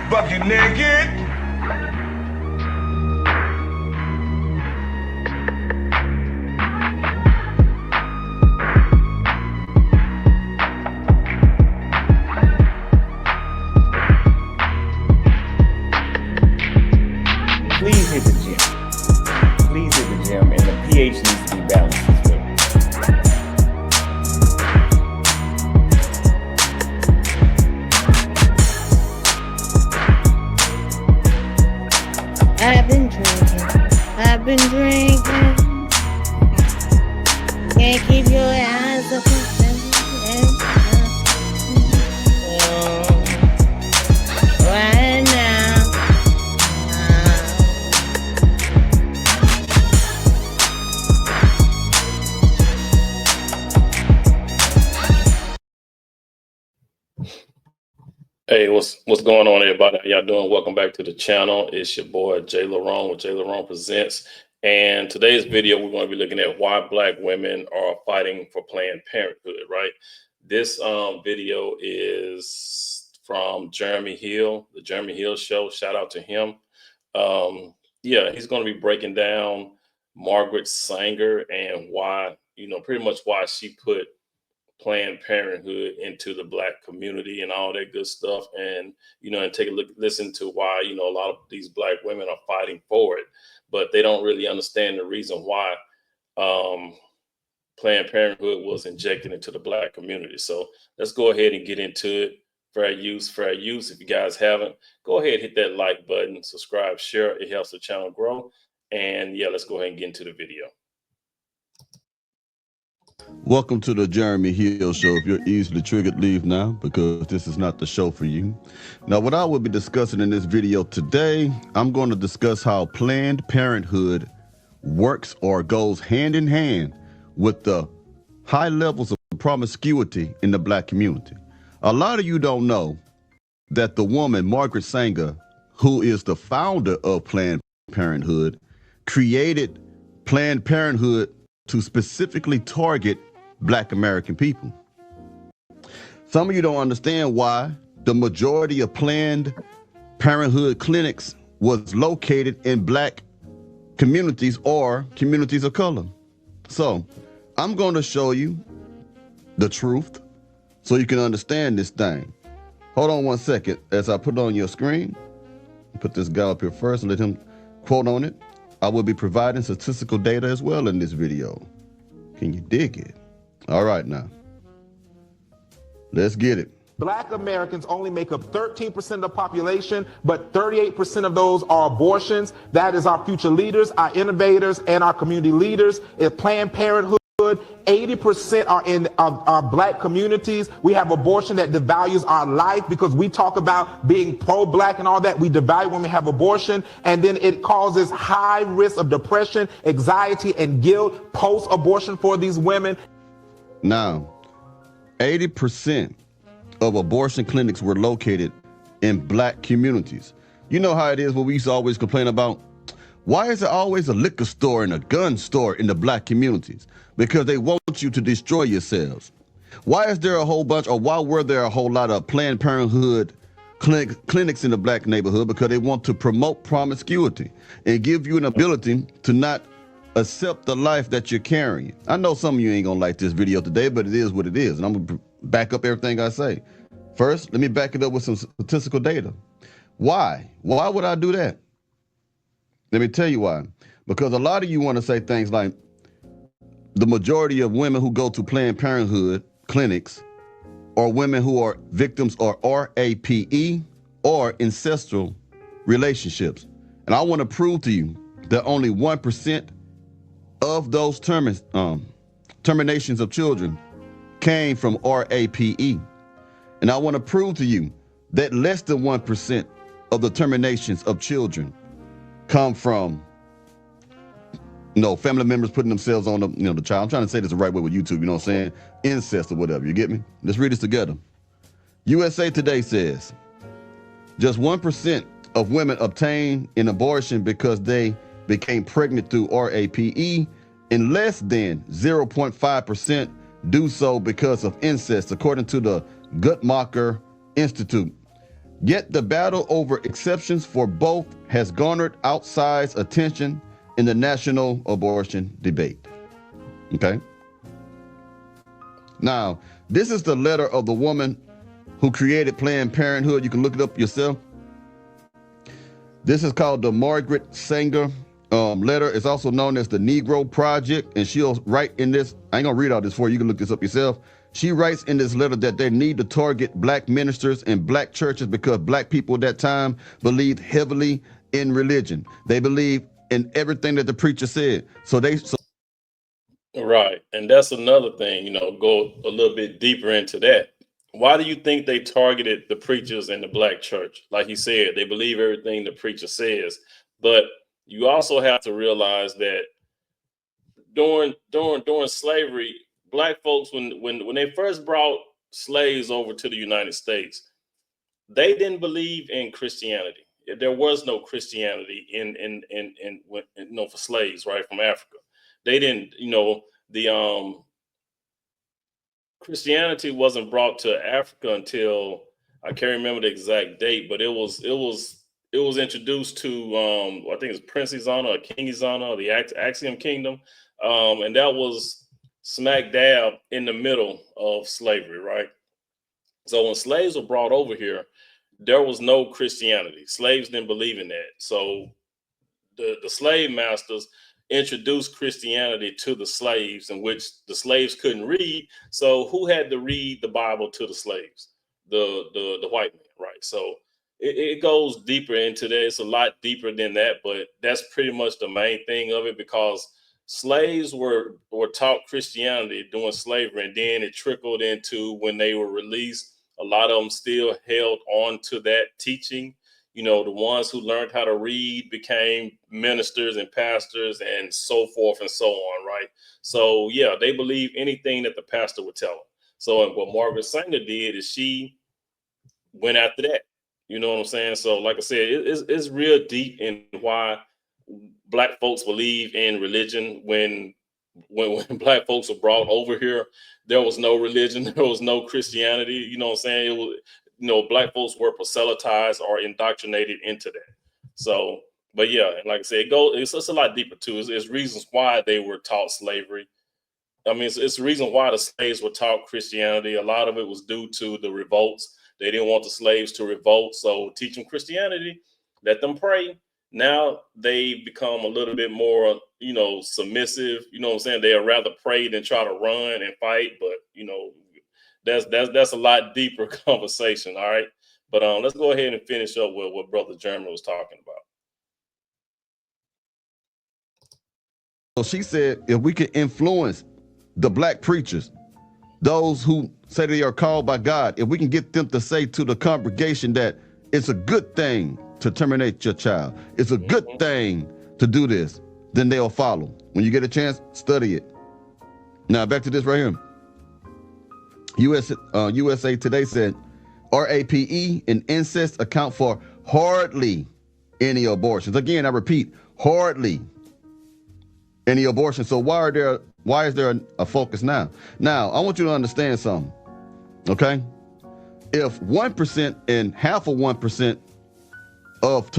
Buck you naked. Please hit the gym. Please hit the gym, and the pH needs to be balanced as well. I've been drinking. Can't keep your eyes open. Right now. Hey, what's going on, everybody? How y'all doing? Welcome back to the channel. It's your boy JLerone with JLerone Presents. And today's video, we're going to be looking at why Black women are fighting for Planned Parenthood, right? This video is from Jeremy Hill, the Jeremy Hill Show. Shout out to him. Yeah, he's going to be breaking down Margaret Sanger and why, pretty much why she put Planned Parenthood into the Black community and all that good stuff, and and take a look, listen to why a lot of these Black women are fighting for it, but they don't really understand the reason why Planned Parenthood was injected into the Black community. So let's go ahead and get into it. Fair use, fair use. If you guys haven't, go ahead, hit that like button, subscribe, share. It helps the channel grow. And yeah, let's go ahead and get into the video. Welcome to the Jeremy Hill Show. If you're easily triggered, leave now, because this is not the show for you. Now, what I will be discussing in this video today, I'm going to discuss how Planned Parenthood works or goes hand in hand with the high levels of promiscuity in the Black community. A lot of you don't know that the woman, Margaret Sanger, who is the founder of Planned Parenthood, created Planned Parenthood to specifically target Black American people. Some of you don't understand why the majority of Planned Parenthood clinics was located in Black communities or communities of color. So I'm going to show you the truth so you can understand this thing. Hold on one second as I put it on your screen. Put this guy up here first and let him quote on it. I will be providing statistical data as well in this video. Can you dig it? All right, now. Let's get it. Black Americans only make up 13% of the population, but 38% of those are abortions. That is our future leaders, our innovators, and our community leaders. If Planned Parenthood, 80% are in our Black communities. We have abortion that devalues our life because we talk about being pro-Black and all that. We devalue when we have abortion, and then it causes high risk of depression, anxiety, and guilt post-abortion for these women. Now, 80% of abortion clinics were located in Black communities. You know how it is when we used to always complain about, why is there always a liquor store and a gun store in the Black communities? Because they want you to destroy yourselves. Why is there a whole bunch, or why were there a whole lot of Planned Parenthood clinics in the Black neighborhood? Because they want to promote promiscuity and give you an ability to not accept the life that you're carrying. I know some of you ain't gonna like this video today, but it is what it is. And I'm gonna back up everything I say. First, let me back it up with some statistical data. Why? Why would I do that? Let me tell you why. Because a lot of you want to say things like, the majority of women who go to Planned Parenthood clinics are women who are victims of RAPE or ancestral relationships. And I want to prove to you that only 1% of those terminations of children came from RAPE. And I want to prove to you that less than 1% of the terminations of children come from, family members putting themselves on the child. I'm trying to say this the right way with YouTube, you know what I'm saying? Incest or whatever, you get me? Let's read this together. USA Today says, just 1% of women obtain an abortion because they became pregnant through RAPE, and less than 0.5% do so because of incest, according to the Guttmacher Institute. Yet the battle over exceptions for both has garnered outsized attention in the national abortion debate. Okay? Now, this is the letter of the woman who created Planned Parenthood. You can look it up yourself. This is called the Margaret Sanger letter. It's also known as the Negro Project, and she'll write in this, I ain't gonna read all this for you, you can look this up yourself. She writes in this letter that they need to target black ministers and black churches because black people at that time believed heavily in religion. They believe in everything that the preacher said. Right. And that's another thing, go a little bit deeper into that. Why do you think they targeted the preachers in the black church? Like he said, they believe everything the preacher says. But you also have to realize that during slavery, black folks, when they first brought slaves over to the United States, they didn't believe in Christianity. There was no Christianity for slaves, right, from Africa. They didn't, Christianity wasn't brought to Africa until, I can't remember the exact date, but it was introduced to I think it's Prince Izana or King Izana, the Axiom Kingdom, and that was smack dab in the middle of slavery, right? So when slaves were brought over here, there was no Christianity. Slaves didn't believe in that. So the slave masters introduced Christianity to the slaves, in which the slaves couldn't read. So who had to read the Bible to the slaves? The white man, right? So it goes deeper into that. It's a lot deeper than that, but that's pretty much the main thing of it, because slaves were taught Christianity during slavery, and then it trickled into when they were released. A lot of them still held on to that teaching. The ones who learned how to read became ministers and pastors and so forth and so on, right? So, yeah, they believe anything that the pastor would tell them. So what Margaret Sanger did is she went after that. You know what I'm saying? So, like I said, it's real deep in why black folks believe in religion. When black folks were brought over here, there was no religion. There was no Christianity. You know what I'm saying? It was, black folks were proselytized or indoctrinated into that. So, but yeah, and like I said, it's a lot deeper too. It's reasons why they were taught slavery. I mean, it's the reason why the slaves were taught Christianity. A lot of it was due to the revolts. They didn't want the slaves to revolt, so teach them Christianity, let them pray. Now they become a little bit more, submissive. You know what I'm saying? They'd rather pray than try to run and fight. But that's a lot deeper conversation. All right, but let's go ahead and finish up with what Brother Jeremy was talking about. So she said, if we could influence the black preachers, those who say they are called by God, if we can get them to say to the congregation that it's a good thing to terminate your child, it's a good thing to do this, then they'll follow. When you get a chance, study it. Now back to this right here. USA Today said, RAPE and incest account for hardly any abortions. Again, I repeat, hardly any abortions. So why is there a focus now? Now, I want you to understand something, okay? If 1% and half of 1% of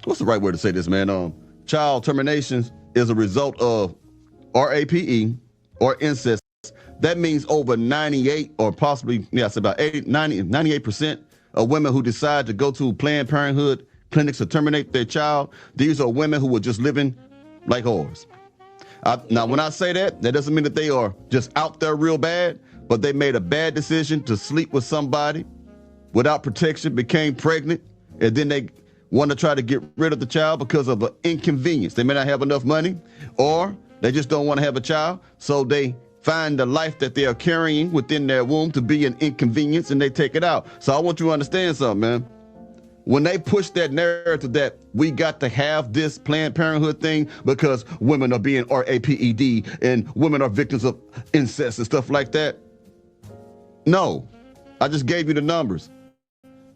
what's the right word to say this, man? Child terminations is a result of RAPE or incest, that means over 98 or possibly, it's about 98% of women who decide to go to Planned Parenthood clinics to terminate their child, these are women who were just living like whores. Now, when I say that doesn't mean that they are just out there real bad, but they made a bad decision to sleep with somebody without protection, became pregnant, and then they want to try to get rid of the child because of an inconvenience. They may not have enough money, or they just don't want to have a child, so they find the life that they are carrying within their womb to be an inconvenience, and they take it out. So I want you to understand something, man. When they push that narrative that we got to have this Planned Parenthood thing because women are being raped and women are victims of incest and stuff like that. No, I just gave you the numbers.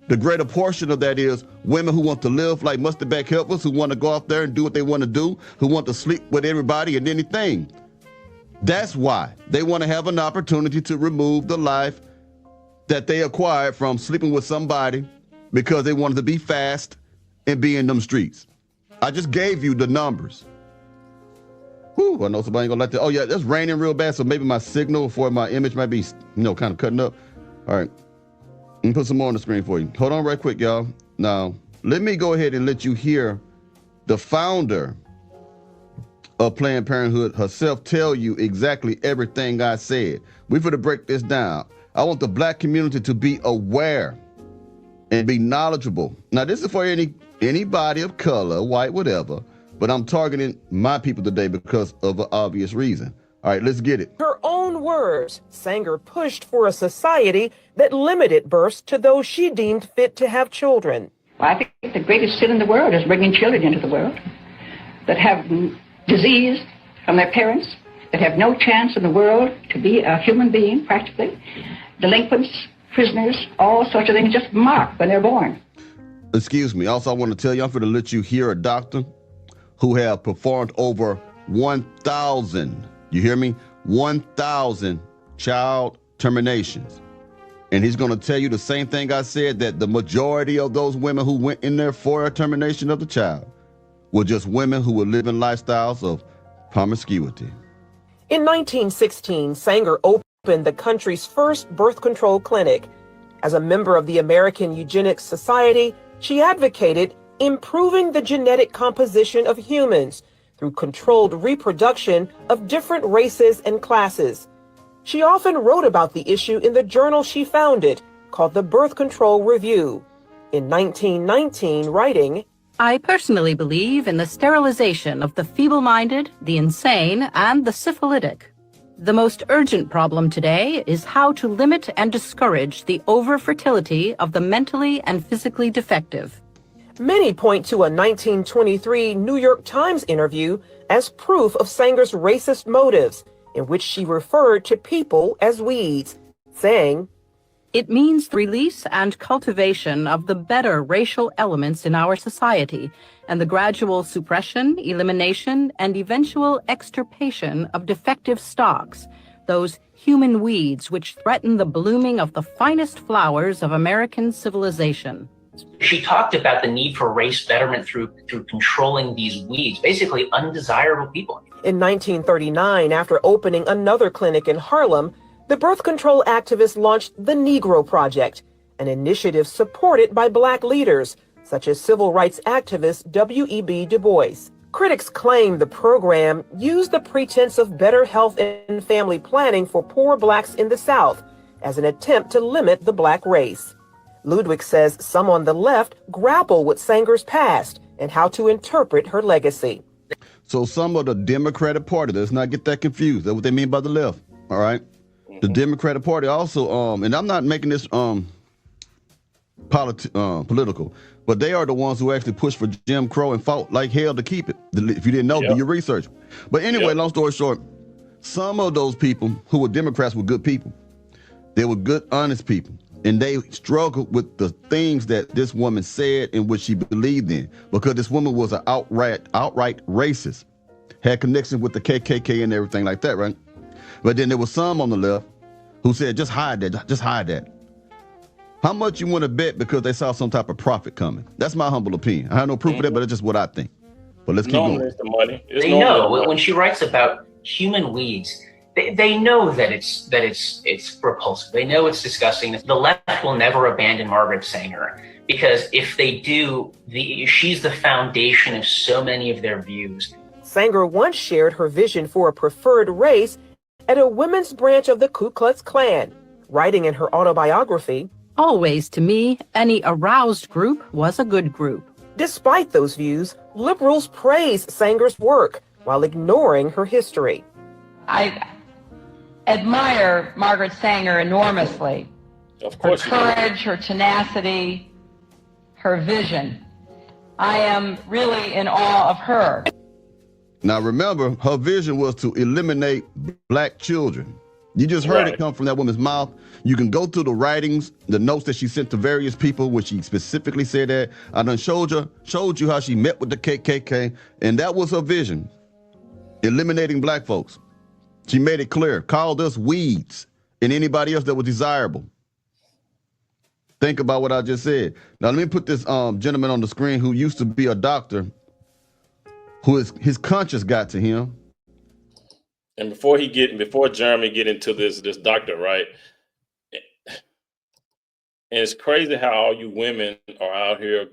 The greater portion of that is women who want to live like mustard back helpers, who want to go out there and do what they want to do, who want to sleep with everybody and anything. That's why they want to have an opportunity to remove the life that they acquired from sleeping with somebody because they wanted to be fast and be in them streets. I just gave you the numbers. Whew, I know somebody ain't gonna like that. Oh yeah, it's raining real bad, so maybe my signal for my image might be, kind of cutting up. All right, let me put some more on the screen for you. Hold on right quick, y'all. Now, let me go ahead and let you hear the founder of Planned Parenthood herself tell you exactly everything I said. We're going to break this down. I want the black community to be aware and be knowledgeable. Now, this is for anybody of color, white, whatever, but I'm targeting my people today because of an obvious reason. All right, let's get it. Her own words, Sanger pushed for a society that limited births to those she deemed fit to have children. I think the greatest sin in the world is bringing children into the world that have disease from their parents, that have no chance in the world to be a human being, practically. Delinquents, prisoners, all sorts of things just marked when they're born. Excuse me. Also, I want to tell you, I'm going to let you hear a doctor who have performed over 1,000, you hear me? 1,000 child terminations. And he's going to tell you the same thing I said, that the majority of those women who went in there for a termination of the child were just women who were living lifestyles of promiscuity. In 1916, Sanger opened the country's first birth control clinic. As a member of the American Eugenics Society, she advocated improving the genetic composition of humans through controlled reproduction of different races and classes. She often wrote about the issue in the journal she founded, called the Birth Control Review. In 1919, writing, I personally believe in the sterilization of the feeble-minded, the insane, and the syphilitic. The most urgent problem today is how to limit and discourage the over-fertility of the mentally and physically defective. Many point to a 1923 New York Times interview as proof of Sanger's racist motives, in which she referred to people as weeds, saying, It means the release and cultivation of the better racial elements in our society and the gradual suppression, elimination, and eventual extirpation of defective stocks, those human weeds which threaten the blooming of the finest flowers of American civilization. She talked about the need for race betterment through controlling these weeds, basically undesirable people. In 1939, after opening another clinic in Harlem, the birth control activists launched the Negro Project, an initiative supported by black leaders, such as civil rights activist W.E.B. Du Bois. Critics claim the program used the pretense of better health and family planning for poor blacks in the South as an attempt to limit the black race. Ludwig says some on the left grapple with Sanger's past and how to interpret her legacy. So some of the Democratic Party, let's not get that confused. That's what they mean by the left, all right? The Democratic Party also, and I'm not making this political, but they are the ones who actually pushed for Jim Crow and fought like hell to keep it. If you didn't know, do your research. But anyway, long story short, some of those people who were Democrats were good people. They were good, honest people. And they struggled with the things that this woman said and what she believed in, because this woman was an outright racist, had connections with the KKK and everything like that, right? But then there was some on the left who said, just hide that, just hide that. How much you want to bet because they saw some type of profit coming? That's my humble opinion. I have no proof of that, but it's just what I think. But let's keep going. It's the money. They know when she writes about human weeds, they know that it's repulsive. They know it's disgusting. The left will never abandon Margaret Sanger, because if they do, she's the foundation of so many of their views. Sanger once shared her vision for a preferred race at a women's branch of the Ku Klux Klan, writing in her autobiography, Always to me, any aroused group was a good group. Despite those views, liberals praise Sanger's work while ignoring her history. I admire Margaret Sanger enormously. Of Her course you do. courage, her tenacity, her vision. I am really in awe of her. Now remember, her vision was to eliminate black children. You just heard Right. it come from that woman's mouth. You can go through the writings, the notes that she sent to various people, where she specifically said that. I done showed you how she met with the KKK, and that was her vision, eliminating black folks. She made it clear, called us weeds and anybody else that was desirable. Think about what I just said. Now let me put this gentleman on the screen who used to be a doctor, his conscience got to him. And before Jeremy get into this doctor, right? And it's crazy how all you women are out here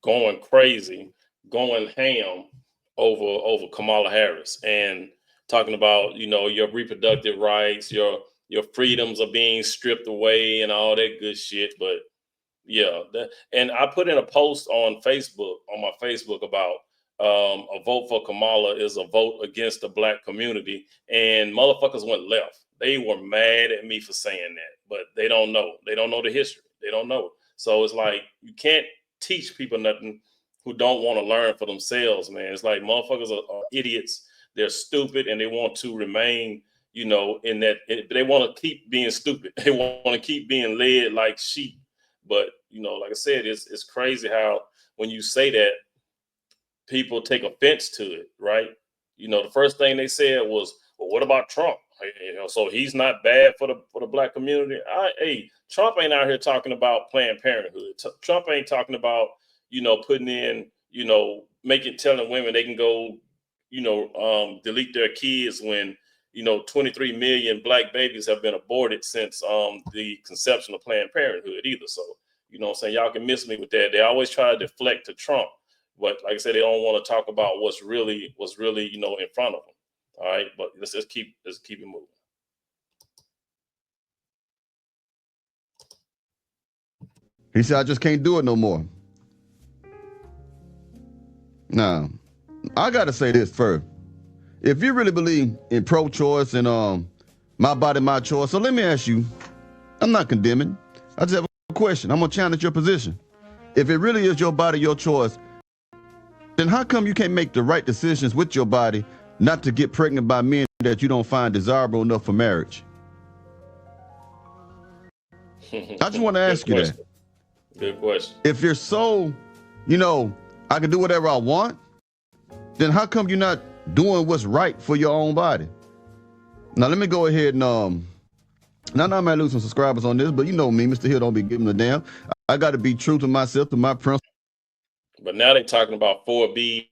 going crazy, going ham over Kamala Harris and talking about, you know, your reproductive rights, your freedoms are being stripped away and all that good shit. But yeah, and I put in a post on my Facebook about a vote for Kamala is a vote against the black community, and motherfuckers went left. They were mad at me for saying that, but they don't know. They don't know the history. They don't know. So it's like, you can't teach people nothing who don't want to learn for themselves, man. It's like motherfuckers are idiots. They're stupid, and they want to remain, you know, in that. They want to keep being stupid. They want to keep being led like sheep. But, you know, like I said, it's crazy how when you say that, people take offense to it, right? You know, the first thing they said was, well, what about Trump? You know, so he's not bad for the black community. Hey, Trump ain't out here talking about Planned Parenthood. Trump ain't talking about, you know, putting in, you know, telling women they can go, you know, delete their kids when, you know, 23 million black babies have been aborted since the conception of Planned Parenthood either. So, you know what I'm saying? Y'all can miss me with that. They always try to deflect to Trump. But like I said, they don't want to talk about what's really, you know, in front of them. All right, but let's keep it moving. He said, I just can't do it no more. Now, I gotta say this first. If you really believe in pro-choice and my body, my choice, so let me ask you, I'm not condemning. I just have a question. I'm gonna challenge your position. If it really is your body, your choice, then how come you can't make the right decisions with your body not to get pregnant by men that you don't find desirable enough for marriage? I just want to ask you that. Good question. If you're so, you know, I can do whatever I want, then how come you're not doing what's right for your own body? Now, let me go ahead and, now I might lose some subscribers on this, but you know me, Mr. Hill don't be giving a damn. I got to be true to myself, to my principles. But now they're talking about 4B.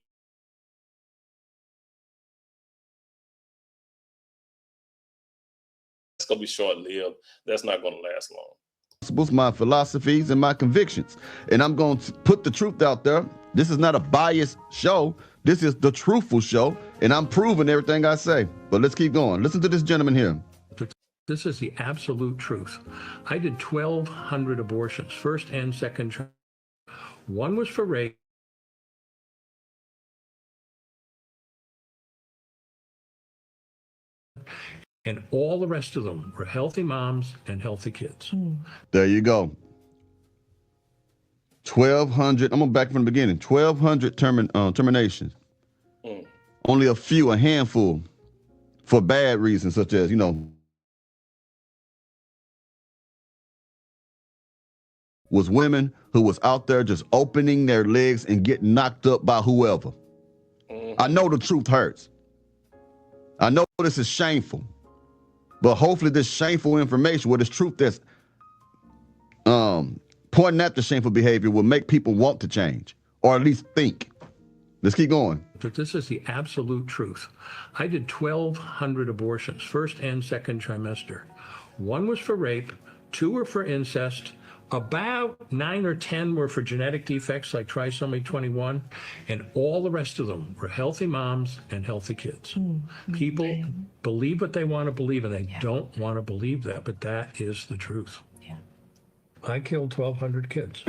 It's going to be short-lived. That's not going to last long. My philosophies and my convictions. And I'm going to put the truth out there. This is not a biased show. This is the truthful show. And I'm proving everything I say. But let's keep going. Listen to this gentleman here. This is the absolute truth. I did 1,200 abortions, first and second trimester. One was for rape. And all the rest of them were healthy moms and healthy kids. There you go. 1,200. I'm going back from the beginning. 1,200 terminations. Only a handful for bad reasons, such as, you know, was women who was out there just opening their legs and getting knocked up by whoever. I know the truth hurts. I know this is shameful. But hopefully this shameful information, this truth that's pointing at the shameful behavior will make people want to change, or at least think. Let's keep going. This is the absolute truth. I did 1,200 abortions, first and second trimester. One was for rape, 2 were for incest, about 9 or 10 were for genetic defects like trisomy 21, and all the rest of them were healthy moms and healthy kids. People believe what they want to believe, and they don't want to believe that, but that is the truth. I killed 1,200 kids.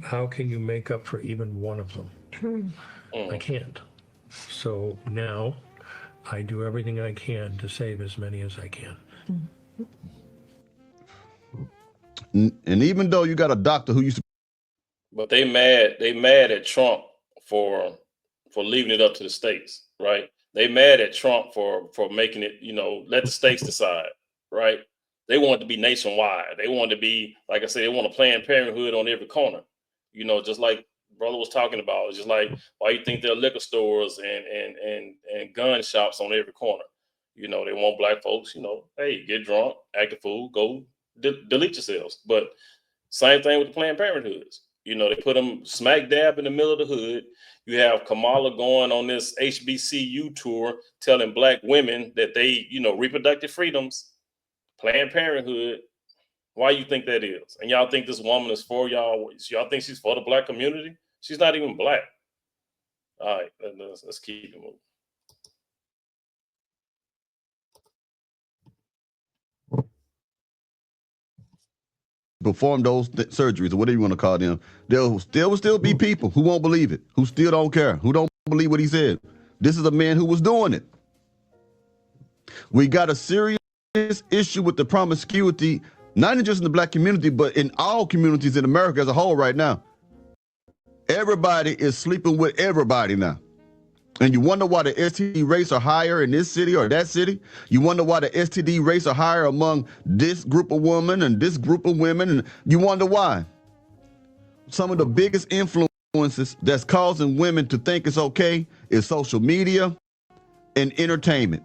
How can you make up for even one of them? I can't. So now I do everything I can to save as many as I can. And even though you got a doctor who used to, but they mad at Trump for leaving it up to the states, right? They mad at Trump for making it, let the states decide, right? They want it to be nationwide. They want it to be, like I said, they want a Planned Parenthood on every corner, just like brother was talking about. It's just like, why you think there are liquor stores and gun shops on every corner? They want black folks, hey, get drunk, act a fool, go delete yourselves. But same thing with the Planned Parenthoods. They put them smack dab in the middle of the hood. You have Kamala going on this HBCU tour telling black women that they, reproductive freedoms, Planned Parenthood. Why you think that is? And y'all think this woman is for y'all? Y'all think she's for the black community? She's not even black. All right, let's keep it moving. perform those surgeries or whatever you want to call them, there will still be people who won't believe it, who still don't care, who don't believe what he said. This is a man who was doing it. We got a serious issue with the promiscuity, not just in the black community, but in all communities in America as a whole right now. Everybody is sleeping with everybody now. And you wonder why the STD rates are higher in this city or that city. You wonder why the STD rates are higher among this group of women and this group of women. And you wonder why. Some of the biggest influences that's causing women to think it's okay is social media and entertainment.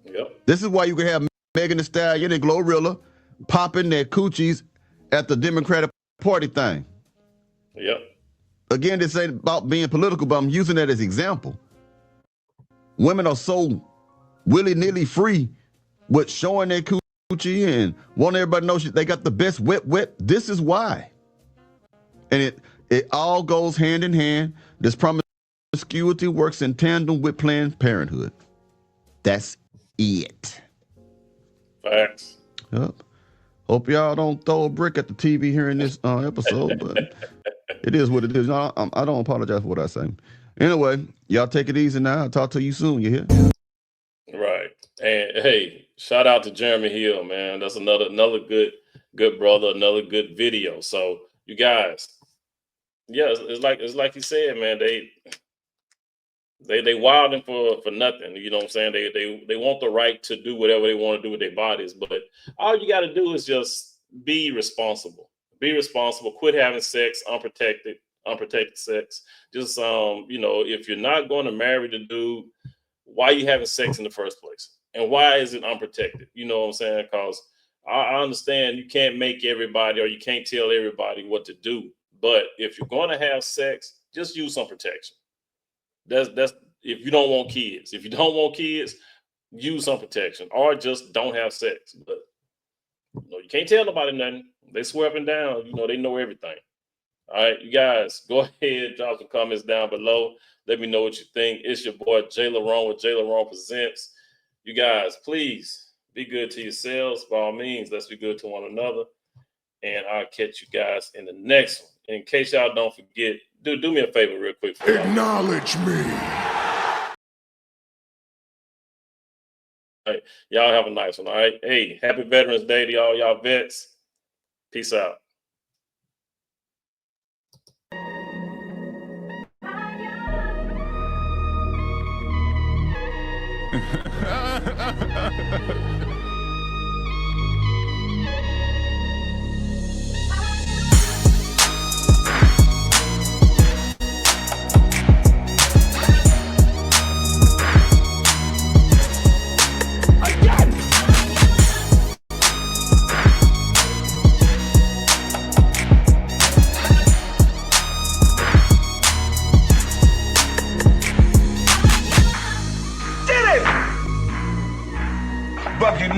Yep. This is why you can have Megan Thee Stallion and Glorilla popping their coochies at the Democratic Party thing. Yep. Again, this ain't about being political, but I'm using that as example. Women are so willy-nilly free with showing their coochie and wanting everybody to know they got the best wet. This is why. And it all goes hand in hand. This promiscuity works in tandem with Planned Parenthood. That's it. Facts. Yep. Hope y'all don't throw a brick at the TV here in this episode, but it is what it is. I don't apologize for what I say. Anyway, y'all take it easy now. I'll talk to you soon. You hear? Right. And hey, shout out to Jeremy Hill, man. That's another good brother, another good video. So you guys, yeah, it's like you said, man. They wilding for nothing. You know what I'm saying? They want the right to do whatever they want to do with their bodies, but all you got to do is just be responsible. Be responsible. Quit having sex, unprotected sex. Just if you're not going to marry the dude, why are you having sex in the first place? And why is it unprotected? You know what I'm saying? Because I understand you can't make everybody or you can't tell everybody what to do. But if you're going to have sex, just use some protection. That's if you don't want kids. If you don't want kids, use some protection or just don't have sex. But you can't tell nobody nothing. They swear up and down. They know everything. All right, you guys, go ahead, drop some comments down below. Let me know what you think. It's your boy JLerone with JLerone Presents. You guys, please be good to yourselves. By all means, let's be good to one another. And I'll catch you guys in the next one. In case y'all don't forget, do me a favor real quick. Acknowledge me. All right, y'all have a nice one. All right. Hey, happy Veterans Day to y'all vets. Peace out. Buck, you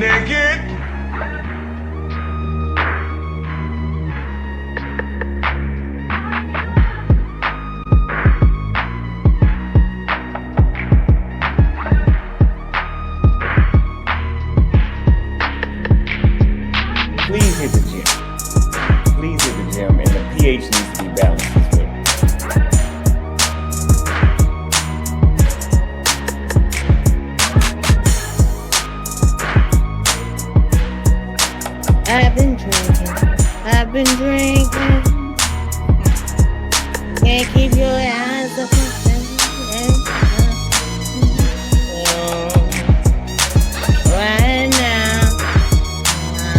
I've been drinking. I've been drinking.